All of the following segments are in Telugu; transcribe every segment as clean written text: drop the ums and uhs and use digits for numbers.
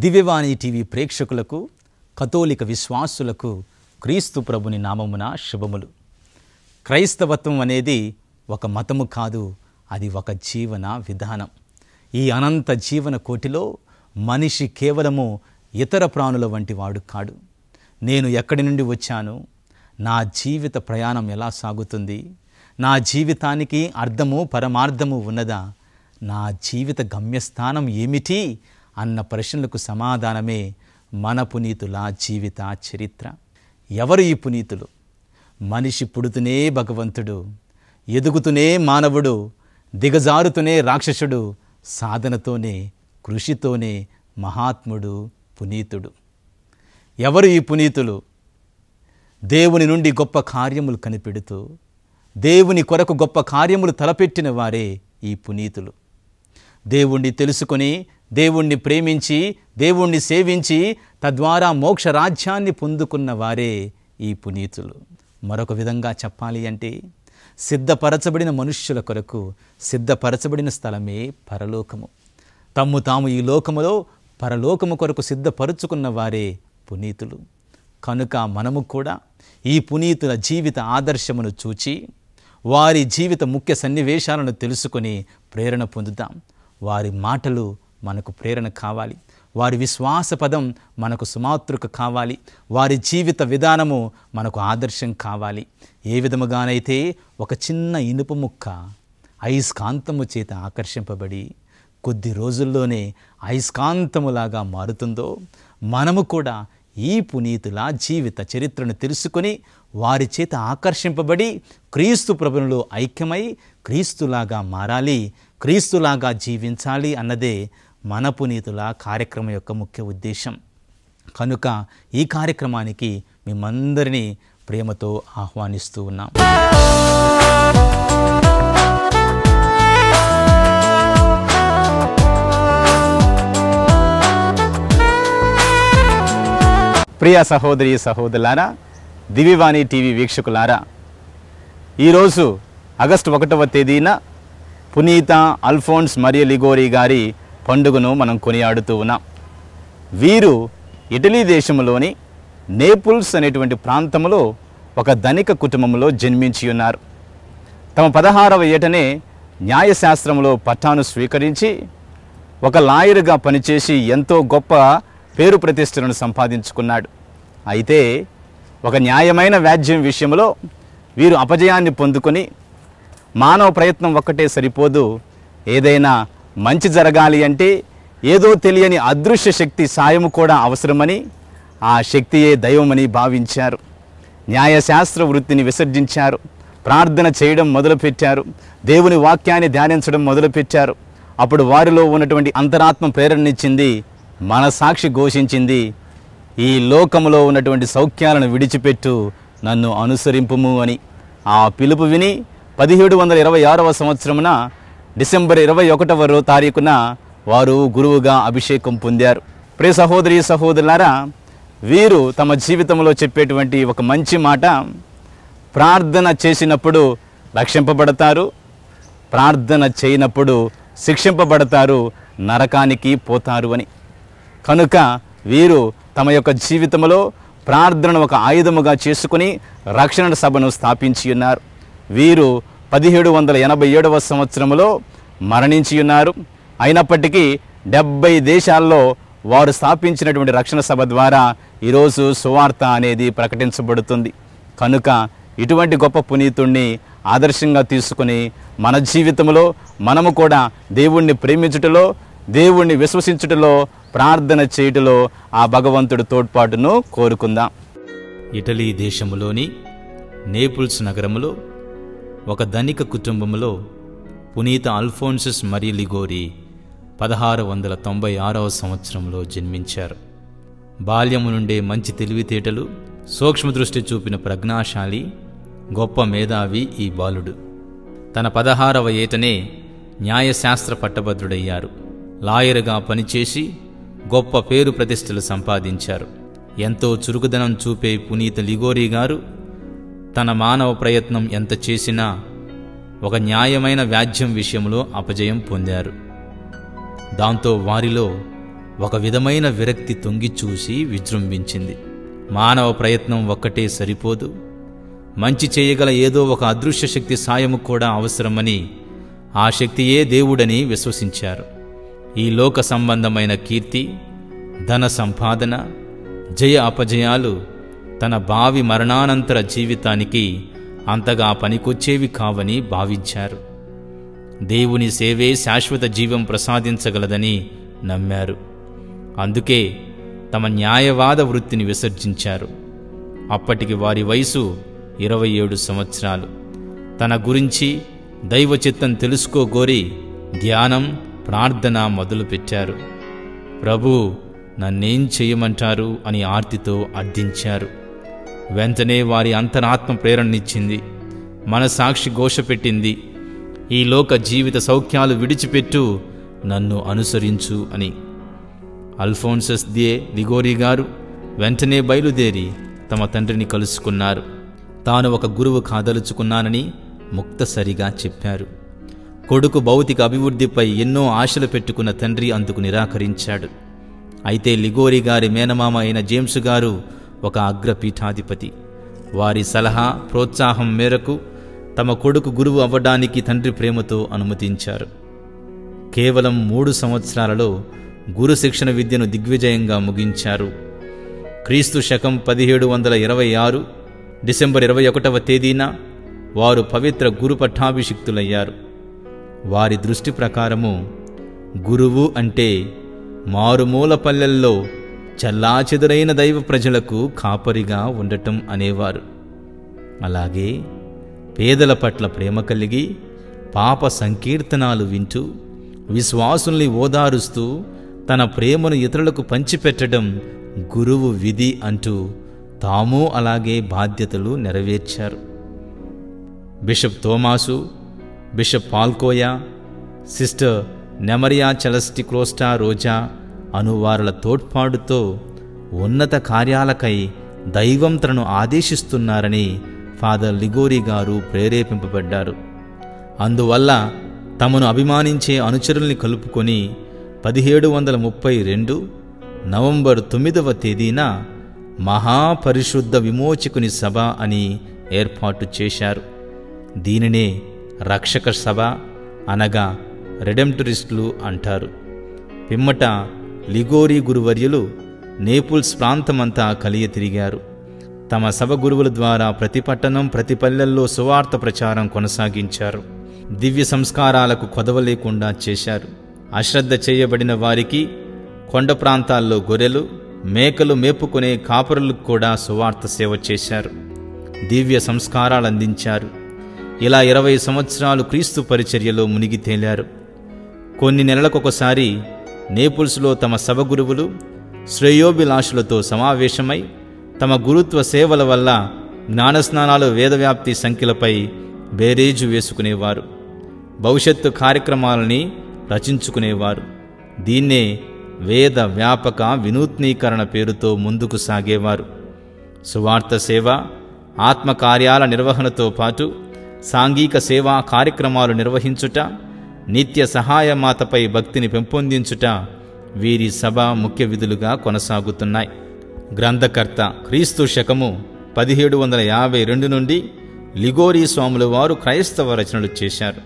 దివ్యవాణి టీవీ ప్రేక్షకులకు, కథోలిక విశ్వాసులకు క్రీస్తు ప్రభుని నామమున శుభములు. క్రైస్తవత్వం అనేది ఒక మతము కాదు, అది ఒక జీవన విధానం. ఈ అనంత జీవన కోటిలో మనిషి కేవలము ఇతర ప్రాణుల వంటి వాడు కాడు. నేను ఎక్కడి నుండి వచ్చాను, నా జీవిత ప్రయాణం ఎలా సాగుతుంది, నా జీవితానికి అర్థము పరమార్థము ఉన్నదా, నా జీవిత గమ్యస్థానం ఏమిటి అన్న ప్రశ్నలకు సమాధానమే మన పునీతుల జీవిత చరిత్ర. ఎవరు ఈ పునీతులు? మనిషి పుడుతూనే భగవంతుడు, ఎదుగుతూనే మానవుడు, దిగజారుతూనే రాక్షసుడు, సాధనతోనే కృషితోనే మహాత్ముడు పునీతుడు. ఎవరు ఈ పునీతులు? దేవుని నుండి గొప్ప కార్యములు కనిపెడుతూ దేవుని కొరకు గొప్ప కార్యములు తలపెట్టిన వారే ఈ పునీతులు. దేవుణ్ణి తెలుసుకొని, దేవుణ్ణి ప్రేమించి, దేవుణ్ణి సేవించి తద్వారా మోక్ష రాజ్యాన్ని పొందుకున్న వారే ఈ పునీతులు. మరొక విధంగా చెప్పాలి అంటే, సిద్ధపరచబడిన మనుష్యుల కొరకు సిద్ధపరచబడిన స్థలమే పరలోకము. తమ్ము తాము ఈ లోకములో పరలోకము కొరకు సిద్ధపరుచుకున్న వారే పునీతులు. కనుక మనము కూడా ఈ పునీతుల జీవిత ఆదర్శమును చూచి వారి జీవిత ముఖ్య సన్నివేశాలను తెలుసుకొని ప్రేరణ పొందుతాం. వారి మాటలు మనకు ప్రేరణ కావాలి, వారి విశ్వాస పదం మనకు సుమాతృక కావాలి, వారి జీవిత విధానము మనకు ఆదర్శం కావాలి. ఏ విధముగానైతే ఒక చిన్న ఇనుప ముక్క అయస్కాంతము చేత ఆకర్షింపబడి కొద్ది రోజుల్లోనే అయస్కాంతములాగా మారుతుందో, మనము కూడా ఈ పునీతుల జీవిత చరిత్రను తెలుసుకొని వారి చేత ఆకర్షింపబడి క్రీస్తు ప్రభువులో ఐక్యమై క్రీస్తులాగా మారాలి, క్రీస్తులాగా జీవించాలి అన్నదే మన పునీతుల కార్యక్రమం యొక్క ముఖ్య ఉద్దేశం. కనుక ఈ కార్యక్రమానికి మేమందరినీ ప్రేమతో ఆహ్వానిస్తూ ఉన్నాం. ప్రియ సహోదరి సహోదరులారా, దివ్యవాణి టీవీ వీక్షకులారా, ఈరోజు ఆగస్టు 1వ తేదీన పునీత అల్ఫోన్స్ మరియ లిగోరి గారి పండుగను మనం కొనియాడుతూ ఉన్నాం. వీరు ఇటలీ దేశంలోని నేపుల్స్ అనేటువంటి ప్రాంతంలో ఒక ధనిక కుటుంబంలో జన్మించి ఉన్నారు. తమ 16వ ఏటనే న్యాయశాస్త్రంలో పట్టాను స్వీకరించి ఒక లాయరుగా పనిచేసి ఎంతో గొప్ప పేరు ప్రతిష్టలను సంపాదించుకున్నాడు. అయితే ఒక న్యాయమైన వ్యాజ్యం విషయంలో వీరు అపజయాన్ని పొందుకొని, మానవ ప్రయత్నం ఒక్కటే సరిపోదు, ఏదైనా మంచి జరగాలి అంటే ఏదో తెలియని అదృశ్య శక్తి సాయము కూడా అవసరమని, ఆ శక్తియే దైవమని భావించారు. న్యాయశాస్త్ర వృత్తిని విసర్జించారు, ప్రార్థన చేయడం మొదలుపెట్టారు, దేవుని వాక్యాన్ని ధ్యానించడం మొదలుపెట్టారు. అప్పుడు వారిలో ఉన్నటువంటి అంతరాత్మ ప్రేరణనిచ్చింది, మనసాక్షి ఘోషించింది, ఈ లోకములో ఉన్నటువంటి సౌఖ్యాలను విడిచిపెట్టు, నన్ను అనుసరింపుము అని. ఆ పిలుపు విని 1726వ సంవత్సరమున డిసెంబర్ 21వ తారీఖున వారు గురువుగా అభిషేకం పొందారు. ప్రియ సహోదరి సహోదరులారా, వీరు తమ జీవితంలో చెప్పేటువంటి ఒక మంచి మాట, ప్రార్థన చేసినప్పుడు రక్షింపబడతారు, ప్రార్థన చేయనప్పుడు శిక్షింపబడతారు, నరకానికి పోతారు అని. కనుక వీరు తమ యొక్క జీవితంలో ప్రార్థనను ఒక ఆయుధముగా చేసుకుని రక్షణ సభను స్థాపించి ఉన్నారు. వీరు 1787వ సంవత్సరంలో మరణించి ఉన్నారు. అయినప్పటికీ 70 దేశాల్లో వారు స్థాపించినటువంటి రక్షణ సభ ద్వారా ఈరోజు సువార్త అనేది ప్రకటించబడుతుంది. కనుక ఇటువంటి గొప్ప పునీతుణ్ణి ఆదర్శంగా తీసుకుని మన జీవితంలో మనము కూడా దేవుణ్ణి ప్రేమించుటలో, దేవుణ్ణి విశ్వసించుటలో, ప్రార్థన చేయుటలో ఆ భగవంతుడి తోడ్పాటును కోరుకుందాం. ఇటలీ దేశములోని నేపుల్స్ నగరములో ఒక ధనిక కుటుంబంలో పునీత అల్ఫోన్సస్ మరియ లిగోరి 1696వ సంవత్సరంలో జన్మించారు. బాల్యము నుండే మంచి తెలివితేటలు, సూక్ష్మదృష్టి చూపిన ప్రజ్ఞాశాలి, గొప్ప మేధావి ఈ బాలుడు. తన 16వ ఏటనే న్యాయశాస్త్ర పట్టభద్రుడయ్యారు. లాయరుగా పనిచేసి గొప్ప పేరు ప్రతిష్టలు సంపాదించారు. ఎంతో చురుకుదనం చూపే పునీత లిగోరి గారు తన మానవ ప్రయత్నం ఎంత చేసినా ఒక న్యాయమైన వ్యాజ్యం విషయంలో అపజయం పొందారు. దాంతో వారిలో ఒక విధమైన విరక్తి తొంగిచూసి విజృంభించింది. మానవ ప్రయత్నం ఒక్కటే సరిపోదు, మంచి చేయగల ఏదో ఒక అదృశ్య శక్తి సాయము కూడా అవసరమని, ఆ శక్తియే దేవుడని విశ్వసించారు. ఈ లోక సంబంధమైన కీర్తి, ధన సంపాదన, జయ అపజయాలు తన భావి మరణానంతర జీవితానికి అంతగా పనికొచ్చేవి కావని భావించారు. దేవుని సేవే శాశ్వత జీవం ప్రసాదించగలదని నమ్మారు. అందుకే తమ న్యాయవాద వృత్తిని విసర్జించారు. అప్పటికి వారి వయసు 27 సంవత్సరాలు. తన గురించి దైవ చిత్తం తెలుసుకోగోరి ధ్యానం, ప్రార్థన మొదలుపెట్టారు. ప్రభూ, నన్నేం చేయమంటారు అని ఆర్తితో అర్థించారు. వెంటనే వారి అంతరాత్మ ప్రేరణనిచ్చింది, మనసాక్షి ఘోషపెట్టింది, ఈ లోక జీవిత సౌఖ్యాలు విడిచిపెట్టు, నన్ను అనుసరించు అని. అల్ఫోన్సస్ దే లిగోరీ గారు వెంటనే బయలుదేరి తమ తండ్రిని కలుసుకున్నారు. తాను ఒక గురువు కాదలుచుకున్నానని ముక్తసరిగా చెప్పారు. కొడుకు భౌతిక అభివృద్ధిపై ఎన్నో ఆశలు పెట్టుకున్న తండ్రి అందుకు నిరాకరించాడు. అయితే లిగోరీ గారి మేనమామ అయిన జేమ్స్ గారు ఒక అగ్రపీఠాధిపతి. వారి సలహా, ప్రోత్సాహం మేరకు తమ కొడుకు గురువు అవ్వడానికి తండ్రి ప్రేమతో అనుమతించారు. కేవలం 3 సంవత్సరాలలో గురు శిక్షణ విద్యను దిగ్విజయంగా ముగించారు. క్రీస్తు శకం 1726 డిసెంబర్ 21వ తేదీన వారు పవిత్ర గురు పట్టాభిషిక్తులయ్యారు. వారి దృష్టి ప్రకారము గురువు అంటే మారుమూల పల్లెల్లో చల్లాచెదురైన దైవ ప్రజలకు కాపరిగా ఉండటం అనేవారు. అలాగే పేదల పట్ల ప్రేమ కలిగి పాప సంకీర్తనాలు వింటూ విశ్వాసుల్ని ఓదారుస్తూ తన ప్రేమను ఇతరులకు పంచిపెట్టడం గురువు విధి అంటూ తాము అలాగే బాధ్యతలు నెరవేర్చారు. బిషప్ థోమాసు, బిషప్ పాల్కోయా, సిస్టర్ నెమరియా చెలస్టి క్రోస్టా రోజా అనువారుల తోడ్పాటుతో ఉన్నత కార్యాలకై దైవం తనను ఆదేశిస్తున్నారని ఫాదర్ లిగోరీ గారు ప్రేరేపింపబడ్డారు. అందువల్ల తమను అభిమానించే అనుచరుల్ని కలుపుకొని 1732 నవంబర్ 9వ తేదీన మహాపరిశుద్ధ విమోచకుని సభ అని ఏర్పాటు చేశారు. దీనినే రక్షక సభ అనగా రెడెంప్టరిస్టులు అంటారు. పిమ్మట లిగోరీ గురువర్యులు నేపుల్స్ ప్రాంతమంతా కలియ తిరిగారు. తమ సభ గురువుల ద్వారా ప్రతి పట్టణం, ప్రతి పల్లెల్లో సువార్త ప్రచారం కొనసాగించారు. దివ్య సంస్కారాలకు కొదవ లేకుండా చేశారు. అశ్రద్ధ చేయబడిన వారికి కొండ ప్రాంతాల్లో గొర్రెలు, మేకలు మేపుకునే కాపరులకు కూడా సువార్త సేవ చేశారు. దివ్య సంస్కారాలు అందించారు. ఇలా 20 సంవత్సరాలు క్రీస్తు పరిచర్యలో మునిగి తేలారు. కొన్ని నెలలకొకసారి నేపుల్స్లో తమ సభ గురువులు శ్రేయోభిలాషులతో సమావేశమై తమ గురుత్వ సేవల వల్ల జ్ఞానస్నానాలు, వేదవ్యాప్తి సంఖ్యలపై బేరేజు వేసుకునేవారు. భవిష్యత్తు కార్యక్రమాలని రచించుకునేవారు. దీన్నే వేద వ్యాపక వినూత్నీకరణ పేరుతో ముందుకు సాగేవారు. సువార్త సేవ, ఆత్మకార్యాల నిర్వహణతో పాటు సాంఘిక సేవా కార్యక్రమాలు నిర్వహించుట, నిత్య సహాయమాతపై భక్తిని పెంపొందించుట వీరి సభ ముఖ్య విధులుగా కొనసాగుతున్నాయి. గ్రంథకర్త క్రీస్తు శకము 1752 నుండి లిగోరీ స్వాముల వారు క్రైస్తవ రచనలు చేశారు.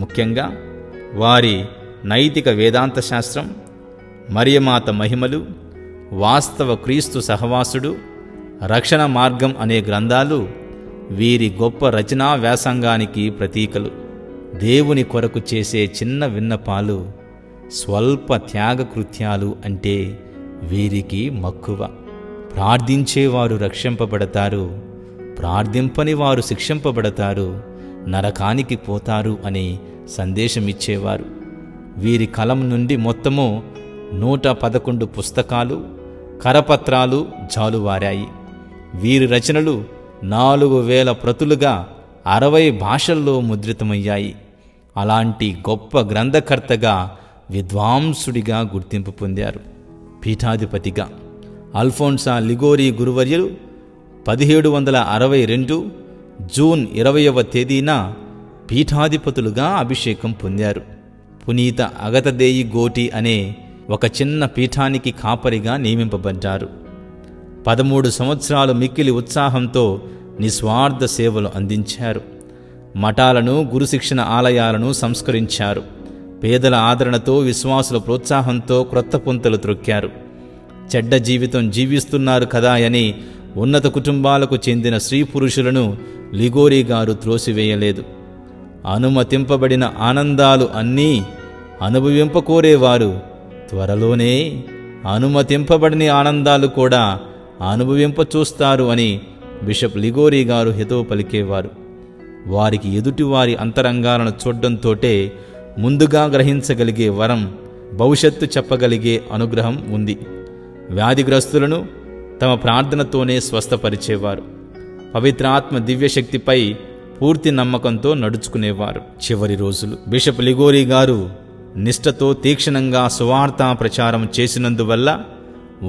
ముఖ్యంగా వారి నైతిక వేదాంత శాస్త్రం, మరియమాత మహిమలు, వాస్తవ క్రీస్తు సహవాసుడు, రక్షణ మార్గం అనే గ్రంథాలు వీరి గొప్ప రచనా వ్యాసంగానికి ప్రతీకలు. దేవుని కొరకు చేసే చిన్న విన్నపాలు, స్వల్ప త్యాగ కృత్యాలు అంటే వీరికి మక్కువ. ప్రార్థించేవారు రక్షింపబడతారు, ప్రార్థింపని వారు శిక్షింపబడతారు, నరకానికి పోతారు అనే సందేశమిచ్చేవారు. వీరి కలం నుండి మొత్తము 111 పుస్తకాలు, కరపత్రాలు జాలువారాయి. వీరి రచనలు 4000 ప్రతులుగా 60 భాషల్లో ముద్రితమయ్యాయి. అలాంటి గొప్ప గ్రంథకర్తగా, విద్వాంసుడిగా గుర్తింపు పొందారు. పీఠాధిపతిగా అల్ఫోన్సా లిగోరీ గురువర్యులు 1762 జూన్ 20వ తేదీన పీఠాధిపతులుగా అభిషేకం పొందారు. పునీత అగతదేయి గోటి అనే ఒక చిన్న పీఠానికి కాపరిగా నియమింపబడ్డారు. 13 సంవత్సరాలు మిక్కిలి ఉత్సాహంతో నిస్వార్థ సేవలు అందించారు. మఠాలను, గురుశిక్షణ ఆలయాలను సంస్కరించారు. పేదల ఆదరణతో, విశ్వాసుల ప్రోత్సాహంతో క్రొత్త పుంతలు త్రొక్కారు. చెడ్డ జీవితం జీవిస్తున్నారు కదా అని ఉన్నత కుటుంబాలకు చెందిన స్త్రీ పురుషులను లిగోరీ గారు త్రోసివేయలేదు. అనుమతింపబడిన ఆనందాలు అన్నీ అనుభవింపకోరేవారు త్వరలోనే అనుమతింపబడిన ఆనందాలు కూడా అనుభవింపచూస్తారు అని బిషప్ లిగోరీ గారు హితవు పలికేవారు. వారికి ఎదుటివారి అంతరంగాలను చూడ్డంతోటే ముందుగా గ్రహించగలిగే వరం, భవిష్యత్తు చెప్పగలిగే అనుగ్రహం ఉంది. వ్యాధిగ్రస్తులను తమ ప్రార్థనతోనే స్వస్థపరిచేవారు. పవిత్రాత్మ దివ్యశక్తిపై పూర్తి నమ్మకంతో నడుచుకునేవారు. చివరి రోజులు బిషప్ లిగోరీ గారు నిష్ఠతో తీక్షణంగా సువార్త ప్రచారం చేసినందువల్ల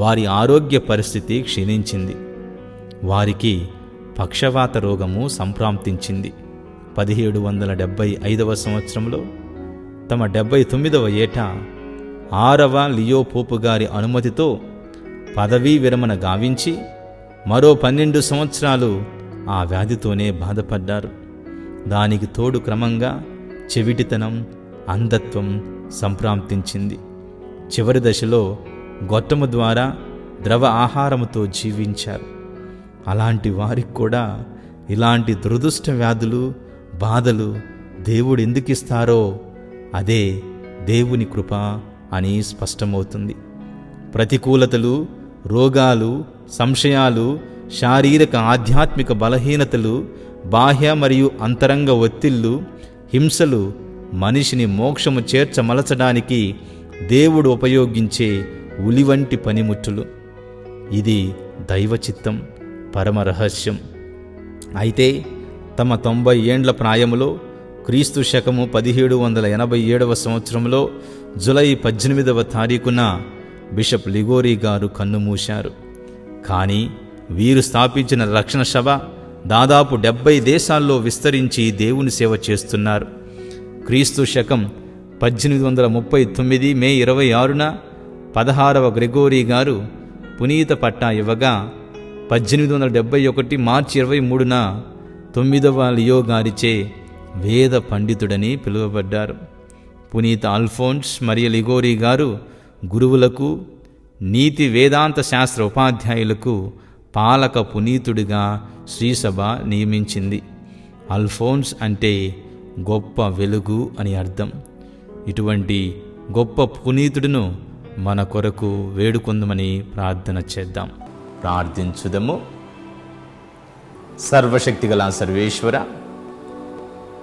వారి ఆరోగ్య పరిస్థితి క్షీణించింది. వారికి పక్షవాత రోగము సంప్రాప్తించింది. 1775వ సంవత్సరంలో తమ 79వ ఏట 6వ లియో పోపు గారి అనుమతితో పదవీ విరమణ గావించి మరో 12 సంవత్సరాలు ఆ వ్యాధితోనే బాధపడ్డారు. దానికి తోడు క్రమంగా చెవిటితనం, అంధత్వం సంప్రాప్తించింది. చివరి దశలో గొట్టము ద్వారా ద్రవ ఆహారముతో జీవించారు. అలాంటి వారికి కూడా ఇలాంటి దురదృష్ట వ్యాధులు, బాధలు దేవుడు ఎందుకిస్తారో అదే దేవుని కృప అని స్పష్టమవుతుంది. ప్రతికూలతలు, రోగాలు, సంశయాలు, శారీరక ఆధ్యాత్మిక బలహీనతలు, బాహ్య మరియు అంతరంగ ఒత్తిళ్లు, హింసలు మనిషిని మోక్షము చేర్చమలచడానికి దేవుడు ఉపయోగించే ఉలివంటి పనిముట్టులు. ఇది దైవచిత్తం, పరమ రహస్యం. అయితే తమ 90 ఏండ్ల ప్రాయములో క్రీస్తు శకము 1787వ సంవత్సరంలో జూలై 18వ తారీఖున బిషప్ లిగోరీ గారు కన్నుమూశారు. కానీ వీరు స్థాపించిన రక్షణ సభ దాదాపు 70 దేశాల్లో విస్తరించి దేవుని సేవ చేస్తున్నారు. క్రీస్తు శకం 1839 మే 26న 16వ గ్రెగోరీ గారు పునీత పట్టా ఇవ్వగా 1871 మార్చి 23న 9వ లియో గారిచే వేద పండితుడని పిలువబడ్డారు. పునీత అల్ఫోన్స్ మరియ లిగోరీ గారు గురువులకు, నీతి వేదాంత శాస్త్ర ఉపాధ్యాయులకు పాలక పునీతుడిగా శ్రీసభ నియమించింది. అల్ఫోన్స్ అంటే గొప్ప వెలుగు అని అర్థం. ఇటువంటి గొప్ప పునీతుడును మన కొరకు వేడుకొందుమని ప్రార్థన చేద్దాం. ప్రార్థించుదము. సర్వశక్తిగల సర్వేశ్వర,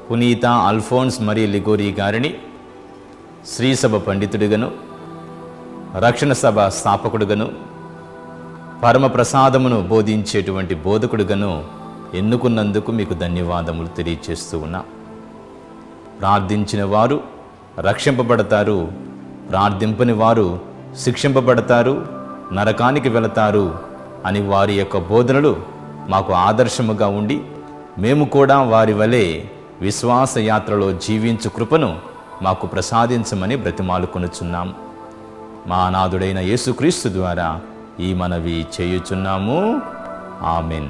పునీత అల్ఫోన్స్ మరి లిగోరీ గారిని శ్రీసభ పండితుడిగను, రక్షణ సభ స్థాపకుడుగను, పరమప్రసాదమును బోధించేటువంటి బోధకుడుగను ఎన్నుకున్నందుకు మీకు ధన్యవాదములు తెలియచేస్తూ ఉన్నా. ప్రార్థించిన వారు రక్షింపబడతారు, ప్రార్థింపని వారు శిక్షింపబడతారు, నరకానికి వెళతారు అని వారి యొక్క బోధనలు మాకు ఆదర్శముగా ఉండి మేము కూడా వారి వలె విశ్వాస యాత్రలో జీవించు కృపను మాకు ప్రసాదించమని బ్రతిమాలుకొనుచున్నాం. మా అనాథుడైన యేసుక్రీస్తు ద్వారా ఈ మనవి చేయుచున్నాము. ఆమెన్.